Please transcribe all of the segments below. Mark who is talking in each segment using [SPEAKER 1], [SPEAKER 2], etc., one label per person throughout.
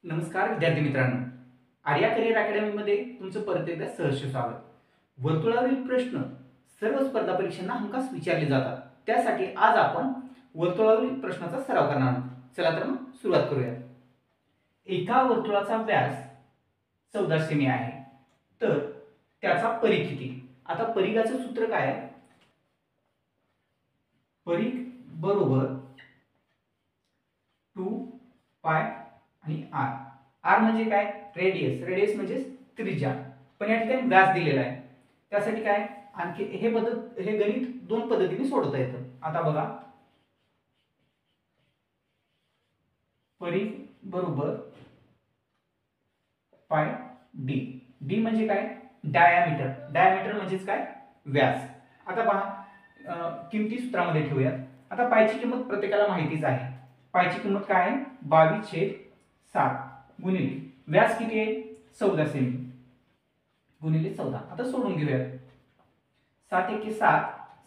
[SPEAKER 1] नमस्कार विद्यार्थी मित्रांनो, आर्या करिअर अकॅडमीमध्ये तुमचं परत एकदा सहर्ष स्वागत. वर्तुळावरील प्रश्न सर्व स्पर्धा परीक्षांना हमखास विचारले जातात. त्यासाठी आज आपण वर्तुळावरील प्रश्नाचा सराव करणार आहोत. चला तर मग सुरुवात करूया. एका वर्तुळाचा व्यास 14 सेमी आहे, तर त्याचा परिघ किती? आता परिघाचं सूत्र काय आहे? परिघ बरोबर 2 पाय आणि आर. आर म्हणजे काय? रेडियस. रेडियस म्हणजे त्रिज्या. पण या ठिकाणी व्यास दिलेला आहे. त्यासाठी काय आणखी हे गणित दोन पद्धतीने सोडवता येतं. आता बघा, परिघ बरोबर पाय डी. डी म्हणजे काय? डायमीटर. डायमीटर म्हणजेच काय? व्यास. आता पहा, किमती सूत्रामध्ये ठेवूयात. आता पायची किंमत प्रत्येकाला माहितीच आहे. पायची किंमत काय आहे? 22/7 गुणिले व्यास किती आहे? 14 सेमी गुणिले 14. आता सोडून घेऊयात. 7 एके 7,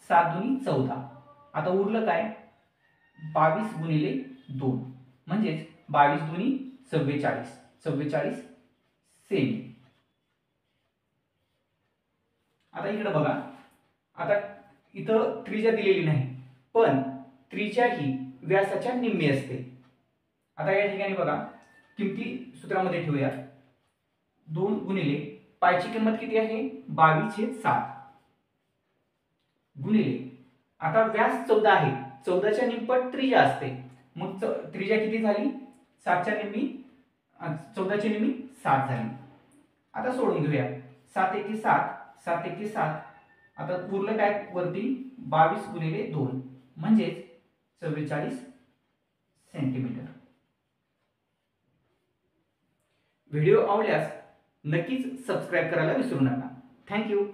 [SPEAKER 1] 7 दुनी 14. आता उरलं काय? 22 गुणिले 2 म्हणजेच 22 दुनी 44. 44 सेमी. आता इकडे बघा, आता इथं त्रिज्या दिलेली नाही, पण त्रिज्या ही व्यासाच्या निम्मी असते. आता या ठिकाणी बघा, किमती सूत्रामध्ये ठेवूया. 2 गुणिले पायची किंमत किती आहे? 22/7 गुणिले, आता व्यास 14 आहे, 14च्या निम्मपट त्रिज्या असते. मग त्रिज्या किती झाली? 7च्या निम्मी, 14ची निम्मी 7 झाली. आता सोडून घेऊया. 7 एके 7, 7 एके 7. आता उरलं काय वरती? 22 गुणिले 2 म्हणजेच 44 सेंटीमीटर. व्हिडिओ आवडल्यास नक्कीच सबस्क्राईब करायला विसरू नका. थँक्यू.